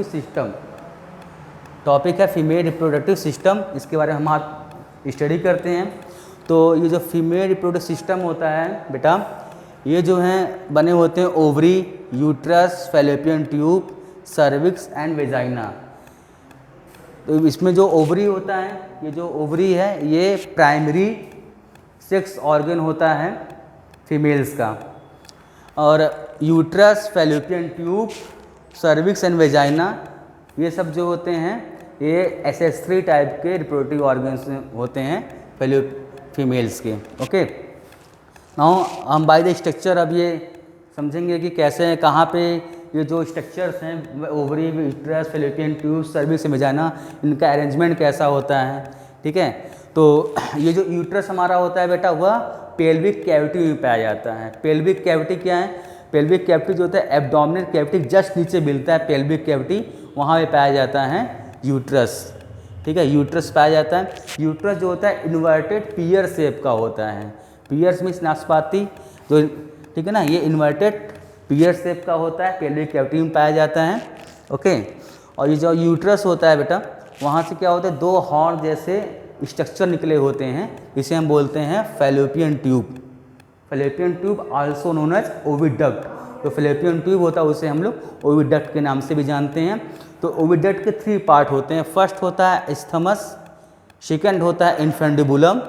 System topic है female reproductive system. इसके बारे में हम आज स्टडी करते हैं। तो ये जो फीमेल रिप्रोडक्टिव सिस्टम होता है बेटा, ये जो हैं बने होते हैं ovary, uterus, fallopian tube, cervix and vagina. तो इसमें जो ओवरी होता है, ये जो ओवरी है ये प्राइमरी सेक्स ऑर्गन होता है फीमेल्स का, और uterus, fallopian tube, cervix and vagina ये सब जो होते हैं ये एसेसरी टाइप के रिप्रोडक्टिव ऑर्गन्स होते हैं फीमेल्स के। ओके, नाउ हम बाय द स्ट्रक्चर अब ये समझेंगे कि कैसे हैं, कहाँ पे ये जो स्ट्रक्चर्स हैं ovary, uterus, fallopian tube, cervix and vagina, इनका अरेंजमेंट कैसा होता है। ठीक है, तो ये जो यूट्रस हमारा होता है बेटा वह पेल्विक कैविटी में पाया जाता है। पेल्विक कैविटी क्या है? पेल्विक कैविटी जो होता है एब्डोमिनल कैविटी जस्ट नीचे मिलता है पेल्विक कैविटी, वहाँ पे पाया जाता है यूट्रस। ठीक है, यूट्रस पाया जाता है। यूट्रस जो होता है इन्वर्टेड पियर शेप का होता है। पियर्स मीन्स नाशपाती, जो ठीक है ना, ये इन्वर्टेड पियर शेप का होता है, पेल्विक कैविटी में पाया जाता है। ओके, और ये जो यूट्रस होता है बेटा, वहाँ से क्या होता है दो हॉर्न जैसे स्ट्रक्चर निकले होते हैं, इसे हम बोलते हैं Fallopian tube. Fallopian tube also known as oviduct. तो फैलोपियन ट्यूब होता है उसे हम लोग ओविडक्ट के नाम से भी जानते हैं। तो ओविडक्ट के 3 पार्ट होते हैं। फर्स्ट होता है एस्थमस, सेकंड होता है इन्फेंडिबुलम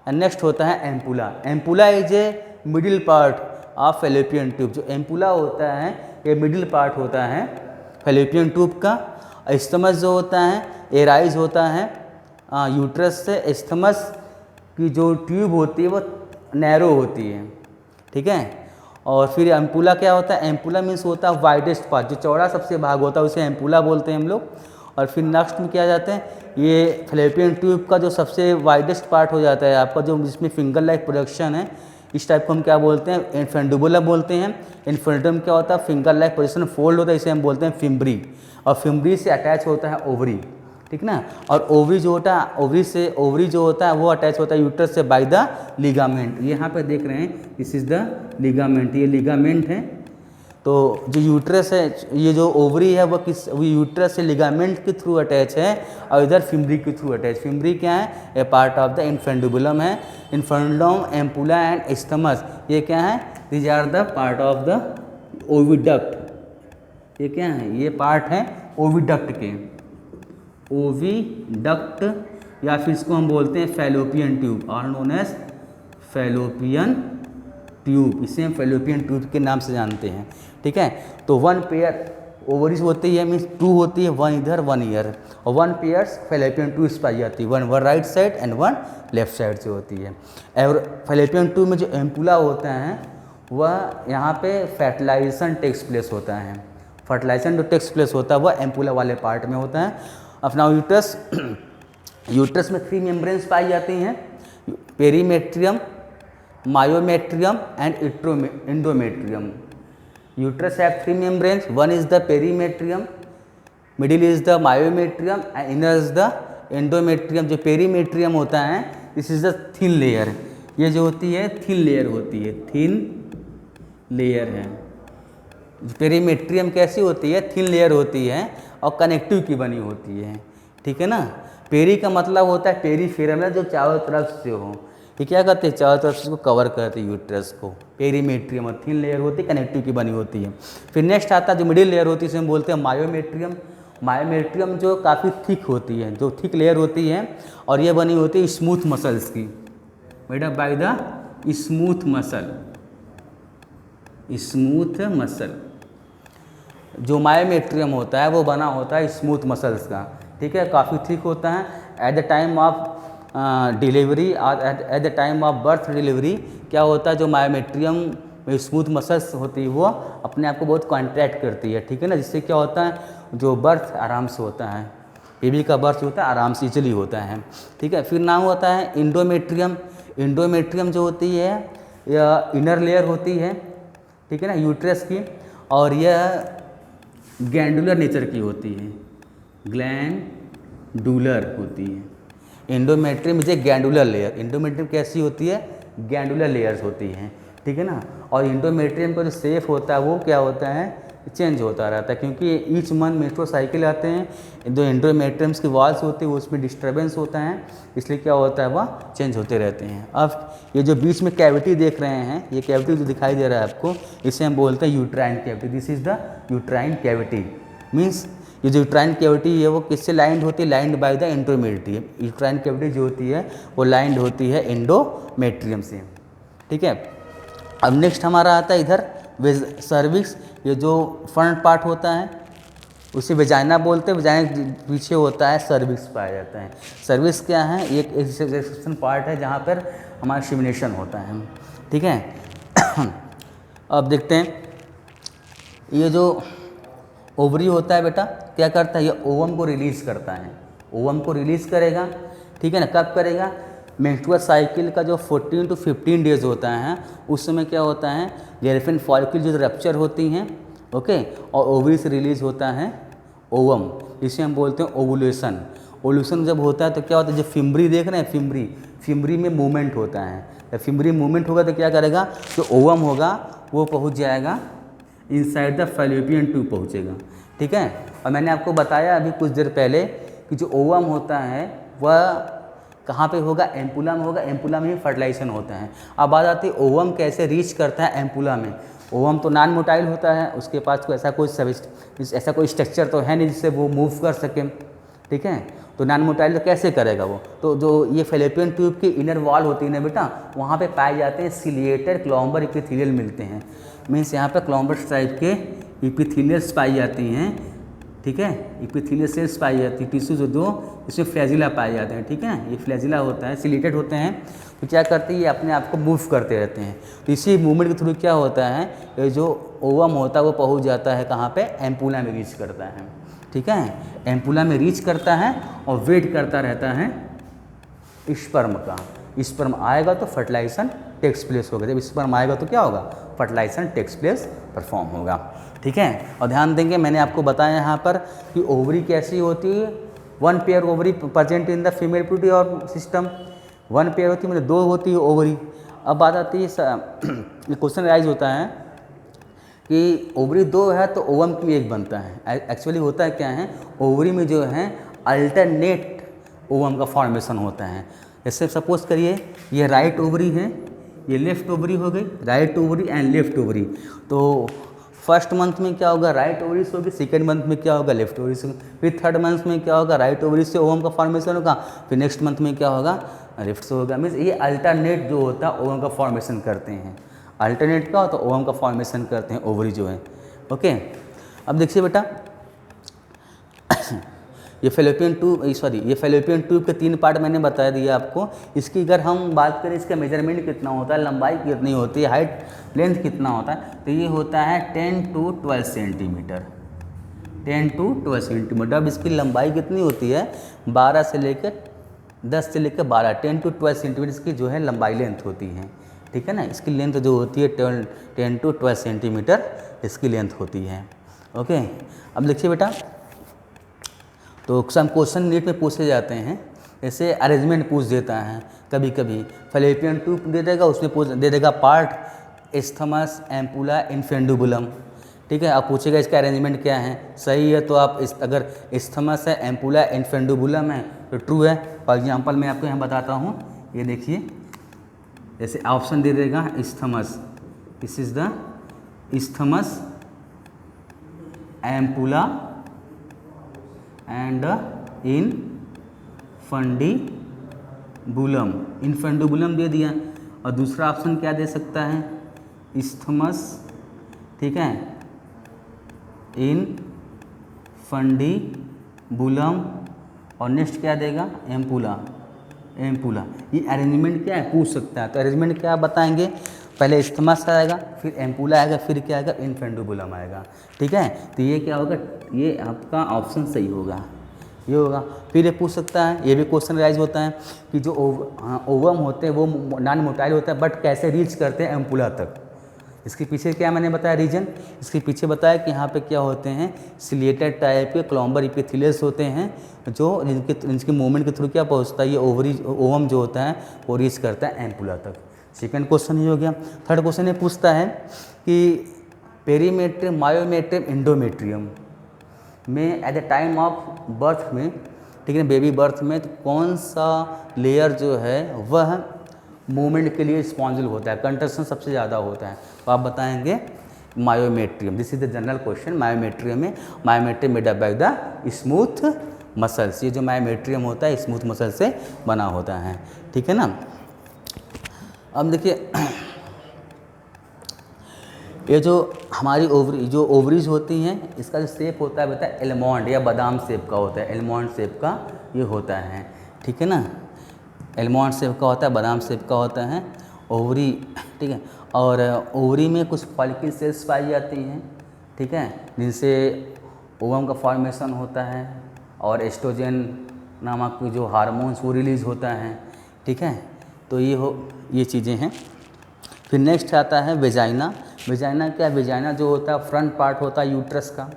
एंड नेक्स्ट होता है ampulla. Ampulla is a middle part of fallopian tube. जो एम्पुला होता है ये मिडिल पार्ट होता है फैलोपियन ट्यूब का। एस्थमस जो होता है एराइज होता है यूट्रस से। एस्थमस की जो ट्यूब होती है वो नैरो होती है। ठीक है, और फिर एम्पुला क्या होता है? एम्पुला मीन्स होता है वाइडेस्ट पार्ट, जो चौड़ा सबसे भाग होता है उसे एम्पुला बोलते हैं हम लोग। और फिर नेक्स्ट में क्या जाते हैं, ये फैलोपियन ट्यूब का जो सबसे वाइडेस्ट पार्ट हो जाता है आपका, जो जिसमें फिंगर लाइक प्रोडक्शन है, इस टाइप को हम क्या बोलते हैं? इन्फेंडिबुलम बोलते हैं। इन्फेंडिबुलम क्या होता है? फिंगर लाइक पोजिशन फोल्ड होता है, इसे हम बोलते हैं फिम्ब्री। और फिम्ब्री से अटैच होता है ओवरी। ठीक ना, और ओवरी जो होता है ओवरी जो होता है वो अटैच होता है यूट्रस से बाय द लिगामेंट। यहाँ पे देख रहे हैं दिस इज द लिगामेंट, ये लिगामेंट है। तो जो यूट्रस है, ये जो ओवरी है वो यूट्रस से लिगामेंट के थ्रू अटैच है, और इधर फिम्ब्री के थ्रू अटैच। फिम्ब्री क्या है? A part of the infundibulum है। इन्फेंडिबुलम, एम्पुला एंड एस्थमस ये क्या है? These are the part of the oviduct. ये क्या है? ये पार्ट है ओविडक्ट के। ओविडक्ट, या फिर इसको हम बोलते हैं Fallopian tube, or known as Fallopian tube. इसे हम फैलोपियन ट्यूब के नाम से जानते हैं। ठीक है, तो 1 पेयर ओवरीज होती है, मीन्स 2 होती है, 1 इधर 1 इधर, और 1 पेयर्स फैलोपियन ट्यूब्स पाई जाती है, 1 right side and 1 left side से होती है। और फैलोपियन ट्यूब में जो एम्पुला होता है वह यहाँ पे फर्टिलाइजेशन टेक्स प्लेस होता है। फर्टिलाइजेशन जो टेक्स प्लेस होता है वह एम्पुला वाले पार्ट में होता है। अपना यूट्रस में 3 मेम्ब्रेन्स पाई जाती हैं, perimetrium, myometrium and endometrium. Uterus have 3 membranes, 1 is the perimetrium, middle is the myometrium and inner is the endometrium. जो पेरीमेट्रियम होता है this is the thin layer. ये जो होती है थिन लेयर होती है, थिन लेयर है। पेरीमेट्रियम कैसी होती है? थिन लेयर होती है और कनेक्टिव की बनी होती है। ठीक है ना, पेरी का मतलब होता है पेरीफेरम, जो चारों तरफ से हो। ये क्या करते हैं? चारों तरफ से इसको कवर करते हैं यूट्रस को। पेरीमेट्रियम और थिन लेयर होती है, कनेक्टिव की बनी होती है। फिर नेक्स्ट आता है जो मिडिल लेयर होती है, इसे हम बोलते हैं मायोमेट्रियम। मायोमेट्रियम जो काफ़ी थिक होती है, जो थिक लेयर होती है, और ये बनी होती है स्मूथ मसल्स की, made up by the smooth muscle. Smooth muscle जो मायोमेट्रियम होता है वो बना होता है स्मूथ मसल्स का। ठीक है, काफ़ी थिक होता है। At the time of delivery, at the time of birth delivery क्या होता है, जो मायोमेट्रियम में स्मूथ मसल्स होती है वो अपने आप को बहुत कॉन्ट्रैक्ट करती है। ठीक है ना, जिससे क्या होता है जो बर्थ आराम से होता है, बेबी का बर्थ होता है आराम से इजीली होता है। ठीक है, फिर नाम होता है इंडोमेट्रियम। इंडोमेट्रियम जो होती है यह इनर लेयर होती है, ठीक है ना, यूट्रस की, और यह ग्लैंडुलर नेचर की होती है, ग्लैंडुलर होती है। Endometrium is a glandular layer. Endometrium कैसी होती है? ग्लैंडुलर लेयर्स होती हैं। ठीक है ना, और एंडोमेट्रियम का जो शेप होता है वो क्या होता है? चेंज होता रहता है, क्योंकि ईच मंथ मेंस्ट्रुअल साइकिल आते हैं, जो एंडोमेट्रियम्स की वॉल्स होती है उसमें डिस्टर्बेंस होता है, इसलिए क्या होता है वह चेंज होते रहते हैं। अब ये जो बीच में कैविटी देख रहे हैं, ये कैविटी जो दिखाई दे रहा है आपको, इसे हम बोलते हैं uterine cavity. This is the uterine cavity. Means ये जो यूट्राइन कैविटी है वो किससे लाइंड होती है? Lined by the endometrium. Uterine cavity जो होती है वो लाइंड होती है एंडोमेट्रियम से, ठीक है। अब नेक्स्ट हमारा आता है इधर सर्विक्स। ये जो फ्रंट पार्ट होता है उसे वेजाइना बोलते हैं, वेजाइना के पीछे होता है सर्विक्स पाया जाता है। सर्विक्स क्या है? एक एक्सेप्शन पार्ट है जहाँ पर हमारा सिमिनेशन होता है, ठीक है। अब देखते हैं ये जो ओवरी होता है बेटा क्या करता है? ये ओवम को रिलीज़ करता है, ओवम को रिलीज़ करेगा, ठीक है ना। कब करेगा? मेंस्ट्रुअल साइकिल का जो 14 to 15 डेज होता है उस समय क्या होता है? गैल्फिन फॉलिकल जो रप्चर होती हैं, ओके, और ओवरी से रिलीज़ होता है ओवम, इसे हम बोलते हैं ओवुलेशन। ओवुलेशन जब होता है तो क्या होता है? जो फिम्बरी देख रहे हैं, फिम्बरी में मूवमेंट होता है। जब फिम्बरी मूवमेंट होगा तो क्या करेगा? जो ओवम होगा वो पहुंच जाएगा इनसाइड द फैलोपियन ट्यूब पहुंचेगा, ठीक है। और मैंने आपको बताया अभी कुछ देर पहले कि जो ओवम होता है वह कहाँ पे होगा? एम्पुला में होगा, एम्पुला में ही फर्टिलाइजेशन होता है। अब बात आती है ओवम कैसे रीच करता है एम्पुला में। ओवम तो नॉन मोटाइल होता है, उसके पास कोई ऐसा कोई स्ट्रक्चर तो है नहीं जिससे वो मूव कर सके, ठीक है। तो नॉन मोटाइल तो कैसे करेगा वो? तो जो ये फैलोपियन ट्यूब की इनर वॉल होती है ना बेटा, वहाँ पे पाए जाते हैं सिलिएटेड क्लॉम्बर इपिथेलियल मिलते हैं। मीन्स यहाँ पे क्लॉम्बर टाइप के इपिथेलियल्स पाई जाती हैं, ठीक है। इपिथेलियल सेल्स पाई जाती है, टिश्यूज जो इसमें फ्लैजिला पाए जाते हैं, ठीक है। ये फ्लैजिला होता है, सिलेटेड होते हैं, तो क्या करते हैं? ये अपने आप को मूव करते रहते हैं। तो इसी मूवमेंट के थ्रू क्या होता है? ये जो ओवम होता है वो पहुंच जाता है कहाँ पे? एम्पुला में रीच करता है, ठीक है। एम्पुला में रीच करता है और वेट करता रहता है स्पर्म का। स्पर्म आएगा तो फर्टिलाइजेशन टेक्स प्लेस होगा। जब स्पर्म आएगा तो क्या होगा? फर्टिलाइजेशन टेक्स प्लेस परफॉर्म होगा, ठीक है। और ध्यान देंगे मैंने आपको बताया यहाँ पर कि ओवरी कैसी होती है। 1 pair ovary present in the female reproductive और सिस्टम। 1 पेयर होती है मतलब 2 होती है ओवरी। अब बात आती है क्वेश्चन राइज होता है कि ओवरी 2 है तो ओवम की 1 बनता है। एक्चुअली होता है क्या है? ओवरी में जो है अल्टरनेट ओवम का फॉर्मेशन होता है। जैसे सपोज करिए ये राइट ओवरी है, ये लेफ्ट ओवरी हो गई, right ovary and left ovary. तो फर्स्ट मंथ में क्या होगा? राइट ओवरी से होगी, सेकेंड मंथ में क्या होगा? लेफ्ट ओवरी से, फिर थर्ड मंथ में क्या होगा? राइट ओवरी से ओवम का फॉर्मेशन होगा, फिर नेक्स्ट मंथ में क्या होगा? लेफ्ट से होगा। मीन्स ये अल्टरनेट जो होता है ओवम का फॉर्मेशन करते हैं। अल्टरनेट का होता है ओवम का फॉर्मेशन करते हैं ओवरी जो है, ओके। अब देखिए बेटा ये फैलोपियन ट्यूब के 3 पार्ट मैंने बता दिया आपको। इसकी अगर हम बात करें इसका मेजरमेंट कितना होता है, लंबाई कितनी होती है, हाइट लेंथ कितना होता है, तो ये होता है 10 to 12 सेंटीमीटर। 10 to 12 centimetre. अब इसकी लंबाई कितनी होती है? 12 से लेकर 10 से लेकर 12, 10 to 12 सेंटीमीटर इसकी जो है लंबाई लेंथ होती है, ठीक है ना। इसकी लेंथ जो होती है 10 to 12 सेंटीमीटर इसकी लेंथ होती है, ओके। अब देखिए बेटा, तो सम क्वेश्चन नीट में पूछे जाते हैं, जैसे अरेंजमेंट पूछ देता है कभी कभी। फैलोपियन ट्यूब दे देगा, उसमें दे देगा पार्ट एस्थमस, एम्पुला, इन्फेंडुबुलम, ठीक है। आप पूछेगा इसका अरेंजमेंट क्या है, सही है तो आप अगर एस्थमस है, एम्पुला, इन्फेंडुबुलम है तो ट्रू है। फॉर एग्जांपल मैं आपको यहाँ बताता हूँ, ये देखिए जैसे ऑप्शन दे देगा isthmus, this is the isthmus, ampulla and infundibulum दे दिया। और दूसरा ऑप्शन क्या दे सकता है? इस्थमस, ठीक है, इन्फेंडुबुलम, और नेक्स्ट क्या देगा? एम्पुला। ये अरेंजमेंट क्या है पूछ सकता है। तो अरेंजमेंट क्या बताएंगे? पहले इस्थमस आएगा, फिर एम्पुला आएगा, फिर क्या आएगा? इन्फेंडुबुलम आएगा, ठीक है। तो ये क्या होगा? ये आपका ऑप्शन सही होगा, ये होगा। फिर ये पूछ सकता है, ये भी क्वेश्चन राइज होता है कि जो ओवम होते हैं वो नॉन मोटाइल होता है, बट कैसे रीच करते हैं एम्पुला तक। इसके पीछे क्या मैंने बताया रीजन? इसके पीछे बताया कि यहाँ पे क्या होते हैं? सिलिएटेड टाइप के क्लॉम्बर इपिथेलियल्स होते हैं जो जिनके मूवमेंट के थ्रू क्या पहुँचता है? ये ओवम जो होता है वो रीच करता है एम्पुला तक। सेकंड क्वेश्चन ये हो गया। थर्ड क्वेश्चन ये पूछता है कि पेरीमेट्रियम, मायोमेट्रियम, एंडोमेट्रियम में at the time of birth में, ठीक है, बेबी बर्थ में, तो कौन सा लेयर जो है वह मूवमेंट के लिए रिस्पॉन्सिबल होता है, कंट्रैक्शन सबसे ज़्यादा होता है, तो आप बताएंगे myometrium. This is the general question. Myometrium में, myometrium made up by the smooth muscles, ये जो मायोमेट्रियम होता है स्मूथ मसल से बना होता है, ठीक है ना। अब देखिए ये जो हमारी ओवरीज होती हैं, इसका जो शेप होता है बेटा एलमॉन्ड या बादाम शेप का होता है, एलमॉन्ड शेप का ये होता है, ठीक है ना, एलमॉन्ड शेप का होता है, बादाम शेप का होता है ओवरी, ठीक है। और ओवरी में कुछ फॉलिकल सेल्स पाई जाती हैं, ठीक है, जिनसे ओवम का फॉर्मेशन होता है और एस्ट्रोजन नामक जो हार्मोन्स वो रिलीज़ होता है, ठीक है। तो ये चीज़ें हैं। फिर नेक्स्ट आता है वेजाइना। वेजाइना क्या, वेजाइना जो होता है फ्रंट पार्ट होता है यूट्रस का,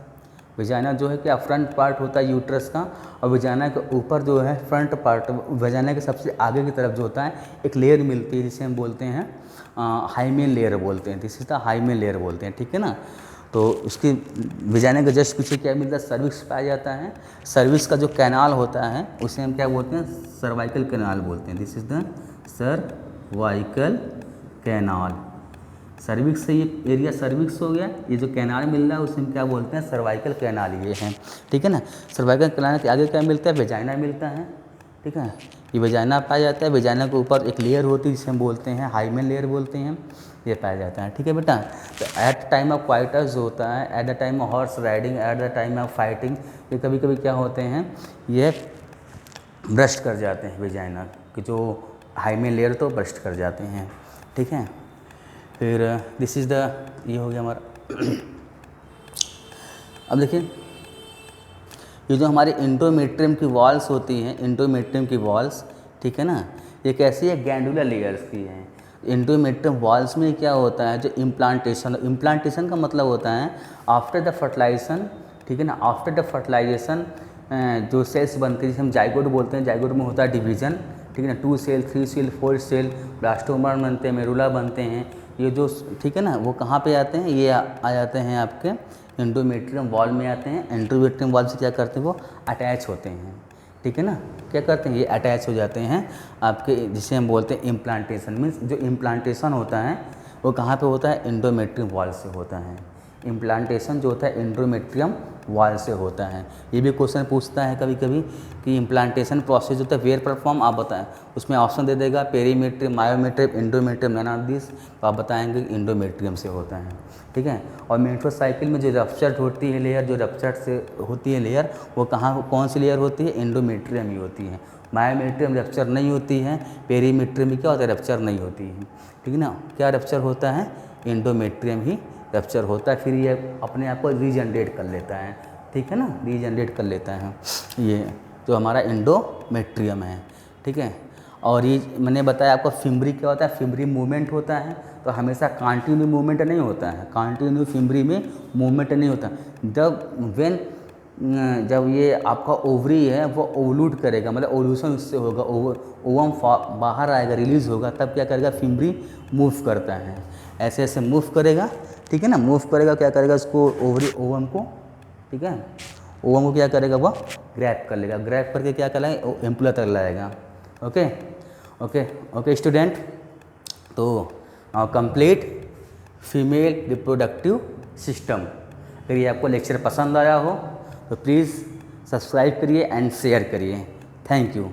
वेजाइना जो है क्या फ्रंट पार्ट होता है यूट्रस का, और वेजाइना के ऊपर जो है फ्रंट पार्ट, वेजाइना के सबसे आगे की तरफ जो होता है एक लेयर मिलती है जिसे हम बोलते हैं हाइमेन लेयर बोलते हैं, this is the hymen layer बोलते हैं, ठीक है ना। तो उसकी वेजाइना के जस्ट पीछे क्या मिलता है, सर्विक्स पाया जाता है। सर्विक्स का जो कैनाल होता है उसे हम क्या बोलते हैं, सर्वाइकल कैनाल बोलते हैं, this is the cervical canal. Cervix से ये एरिया सर्विक्स हो गया, ये जो कैनाल मिल रहा है उसे हम क्या बोलते हैं, सर्वाइकल कैनाल ये है, ठीक है ना। सर्वाइकल कैनाल के आगे क्या मिलता है, वेजाइना मिलता है, ठीक है। ये वेजाइना पाया जाता है, वेजाइना के ऊपर एक लेयर होती है जिसे हम बोलते हैं हाइमेन लेयर बोलते हैं, ये पाया जाता है, ठीक है बेटा। तो एट टाइम ऑफ क्वाइटस जो होता है, at the time of horse riding, at the time of fighting, ये कभी कभी क्या होते हैं, ये ब्रस्ट कर जाते हैं वेजाइना कि जो हाइमेन लेयर तो ब्रस्ट कर जाते हैं, ठीक है। फिर दिस इज़ द, ये हो गया हमारा। अब देखिए ये जो हमारी इंडोमेट्रियम की वॉल्स होती हैं, इंडोमेट्रियम की वॉल्स, ठीक है ना, ये कैसी है, गैंडुलर लेयर्स की हैं। इंडोमेट्रियम वॉल्स में क्या होता है, जो इम्प्लांटेशन का मतलब होता है आफ्टर द फर्टिलाइजेशन, ठीक है ना, आफ्टर द फर्टिलाइजेशन जो सेल्स बनते हैं जिसे हम जाइगोट बोलते हैं, जाइगोट में होता है डिवीज़न, ठीक है ना, 2 सेल 3 सेल 4 सेल, ब्लास्टोमर बनते हैं, मेरुला बनते हैं, ये जो, ठीक है ना, वो कहाँ पे आते हैं, ये आ जाते हैं आपके एंडोमेट्रियम वॉल में आते हैं। एंडोमेट्रियम वॉल से क्या करते हैं, वो अटैच होते हैं, ठीक है ना, क्या करते हैं, ये अटैच हो जाते हैं आपके, जिसे हम बोलते हैं इम्प्लांटेशन। मीन्स जो इम्प्लांटेशन होता है वो कहाँ पे होता है, एंडोमेट्रियम वॉल से होता है। इम्प्लांटेशन जो होता है एंडोमेट्रियम वॉल से होता है। ये भी क्वेश्चन पूछता है कभी कभी कि इम्प्लांटेशन प्रोसेस होता है वेयर परफॉर्म, आप बताएं, उसमें ऑप्शन दे देगा perimetrium, myometrium, endometrium, none of this, तो आप बताएंगे इंडोमेट्रियम से होता है, ठीक है। और मेट्रोसाइकिल में जो रप्चर्ड होती है लेयर, जो रप्चर्ड से होती है लेयर, वो कहाँ, कौन सी लेयर होती है, एंडोमेट्रियम ही होती है। मायोमेट्रियम रप्चर नहीं होती है, पेरीमेट्रियम में क्या होता है, रप्चर नहीं होती है, ठीक है ना। क्या रप्चर होता है, एंडोमेट्रियम ही रप्चर होता है, फिर ये अपने आप को रीजनरेट कर लेता है, ठीक है ना, रीजनरेट कर लेता है, ये जो हमारा एंडोमेट्रियम है, ठीक है। और ये मैंने बताया आपको फिम्बरी क्या होता है, फिम्बरी मूवमेंट होता है, तो हमेशा कंटिन्यू मूवमेंट नहीं होता है, कंटिन्यू फिम्बरी में मूवमेंट नहीं होता। जब ये आपका ओवरी है वो ओवल्यूट करेगा, मतलब ओवल्यूशन उससे होगा, ओवम बाहर आएगा, रिलीज़ होगा, तब क्या करेगा, फिम्बरी मूव करता है, ऐसे ऐसे मूव करेगा, ठीक है ना, मूव करेगा, क्या करेगा, उसको ओवम को, ठीक है, ओवम को क्या करेगा, वो ग्रैब कर लेगा, ग्रैब करके क्या करेगा, एम्पुला तक लाएगा। ओके ओके ओके स्टूडेंट, तो कंप्लीट फीमेल रिप्रोडक्टिव सिस्टम। अगर ये आपको लेक्चर पसंद आया हो तो प्लीज़ सब्सक्राइब करिए एंड शेयर करिए। Thank you.